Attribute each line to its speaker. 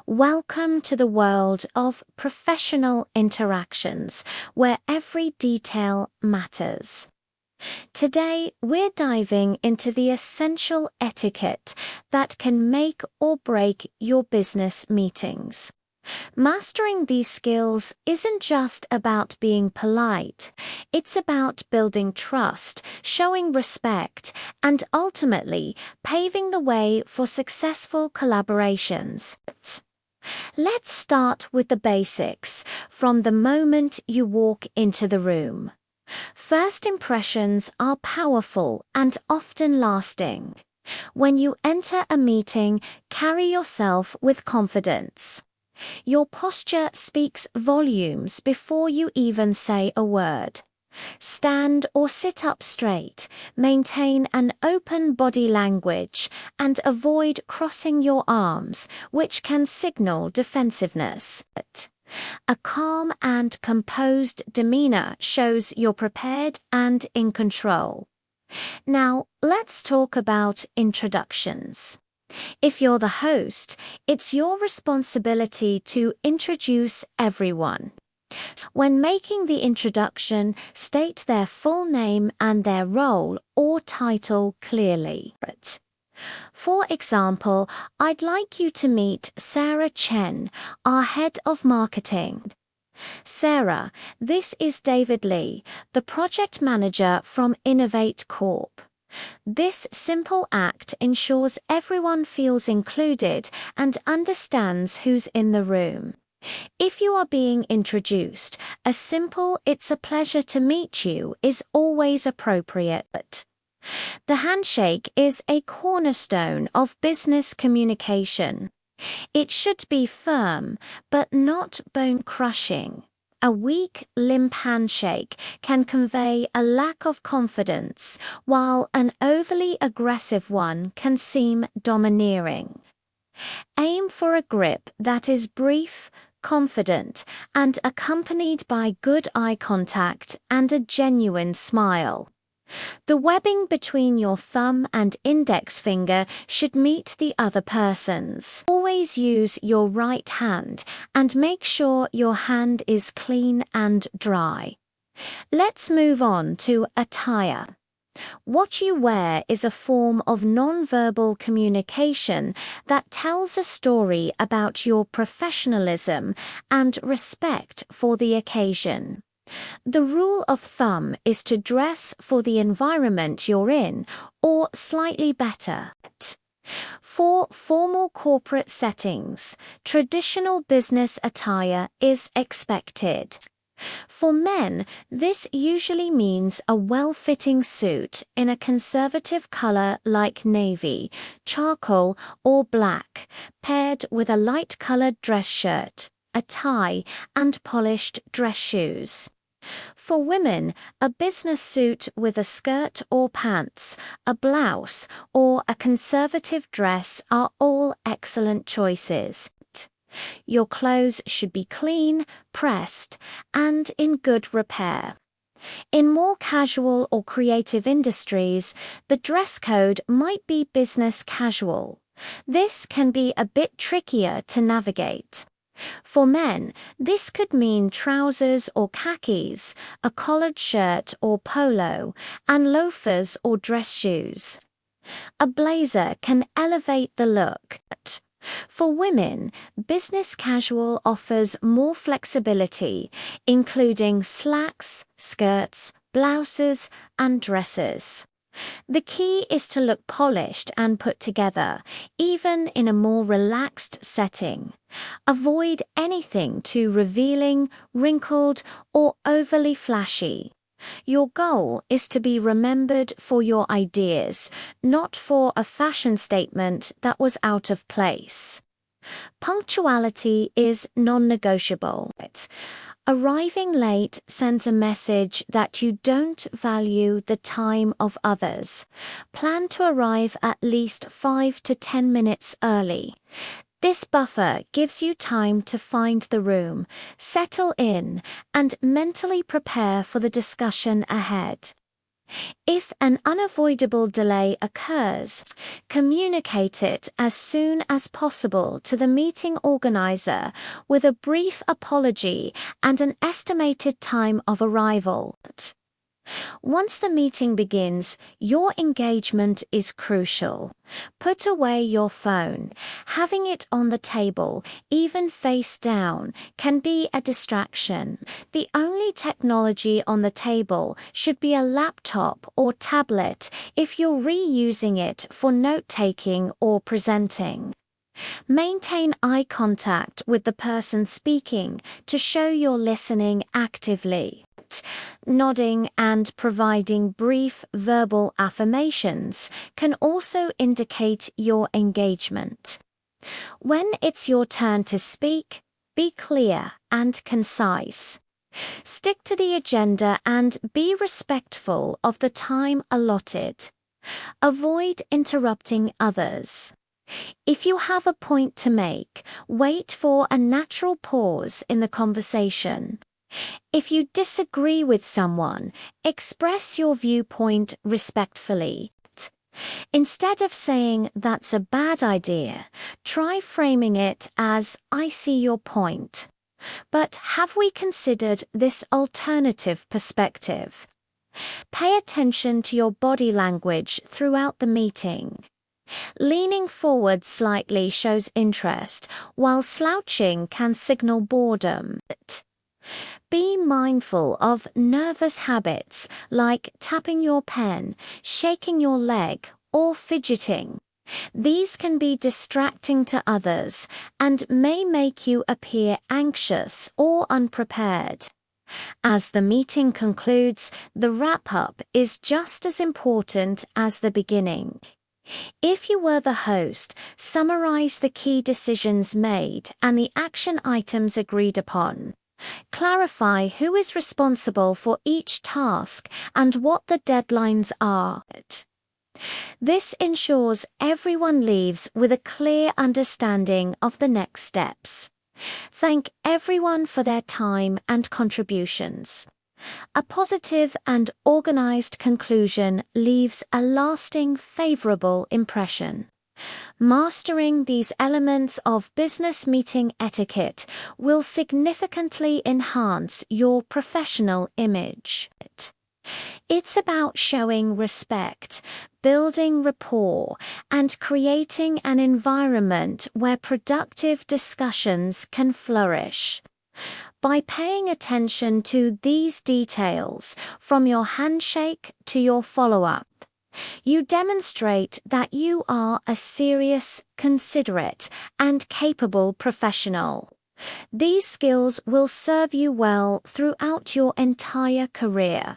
Speaker 1: Welcome to the world of professional interactions, where every detail matters. Today, we're diving into the essential etiquette that can make or break your business meetings. Mastering these skills isn't just about being polite, it's about building trust, showing respect, and ultimately paving the way for successful collaborations. Let's start with the basics, from the moment you walk into the room. First impressions are powerful and often lasting. When you enter a meeting, carry yourself with confidence. Your posture speaks volumes before you even say a word. Stand or sit up straight, maintain an open body language, and avoid crossing your arms, which can signal defensiveness. A calm and composed demeanor shows you're prepared and in control. Now, let's talk about introductions. If you're the host, it's your responsibility to introduce everyone. When making the introduction, state their full name and their role or title clearly. For example, I'd like you to meet Sarah Chen, our head of marketing. Sarah, this is David Lee, the project manager from Innovate Corp. This simple act ensures everyone feels included and understands who's in the room. If you are being introduced, a simple "it's a pleasure to meet you" is always appropriate. The handshake is a cornerstone of business communication. It should be firm, but not bone-crushing. A weak, limp handshake can convey a lack of confidence, while an overly aggressive one can seem domineering. Aim for a grip that is brief, confident, and accompanied by good eye contact and a genuine smile. The webbing between your thumb and index finger should meet the other person's. Always use your right hand and make sure your hand is clean and dry. Let's move on to attire. What you wear is a form of nonverbal communication that tells a story about your professionalism and respect for the occasion. The rule of thumb is to dress for the environment you're in, or slightly better. For formal corporate settings, traditional business attire is expected. For men, this usually means a well-fitting suit in a conservative color like navy, charcoal, or black, paired with a light-colored dress shirt, a tie, and polished dress shoes. For women, a business suit with a skirt or pants, a blouse, or a conservative dress are all excellent choices. Your clothes should be clean, pressed, and in good repair. In more casual or creative industries, the dress code might be business casual. This can be a bit trickier to navigate. For men, this could mean trousers or khakis, a collared shirt or polo, and loafers or dress shoes. A blazer can elevate the look. For women, business casual offers more flexibility, including slacks, skirts, blouses, and dresses. The key is to look polished and put together, even in a more relaxed setting. Avoid anything too revealing, wrinkled, or overly flashy. Your goal is to be remembered for your ideas, not for a fashion statement that was out of place. Punctuality is non-negotiable. Arriving late sends a message that you don't value the time of others. Plan to arrive at least 5 to 10 minutes early. This buffer gives you time to find the room, settle in, and mentally prepare for the discussion ahead. If an unavoidable delay occurs, communicate it as soon as possible to the meeting organizer with a brief apology and an estimated time of arrival. Once the meeting begins, your engagement is crucial. Put away your phone. Having it on the table, even face down, can be a distraction. The only technology on the table should be a laptop or tablet if you're reusing it for note-taking or presenting. Maintain eye contact with the person speaking to show you're listening actively. Nodding and providing brief verbal affirmations can also indicate your engagement. When it's your turn to speak, be clear and concise. Stick to the agenda and be respectful of the time allotted. Avoid interrupting others. If you have a point to make, wait for a natural pause in the conversation. If you disagree with someone, express your viewpoint respectfully. Instead of saying that's a bad idea, try framing it as I see your point. But have we considered this alternative perspective? Pay attention to your body language throughout the meeting. Leaning forward slightly shows interest, while slouching can signal boredom. Be mindful of nervous habits like tapping your pen, shaking your leg, or fidgeting. These can be distracting to others and may make you appear anxious or unprepared. As the meeting concludes, the wrap-up is just as important as the beginning. If you were the host, summarize the key decisions made and the action items agreed upon. Clarify who is responsible for each task and what the deadlines are. This ensures everyone leaves with a clear understanding of the next steps. Thank everyone for their time and contributions. A positive and organized conclusion leaves a lasting, favorable impression. Mastering these elements of business meeting etiquette will significantly enhance your professional image. It's about showing respect, building rapport, and creating an environment where productive discussions can flourish. By paying attention to these details, from your handshake to your follow-up, you demonstrate that you are a serious, considerate, and capable professional. These skills will serve you well throughout your entire career.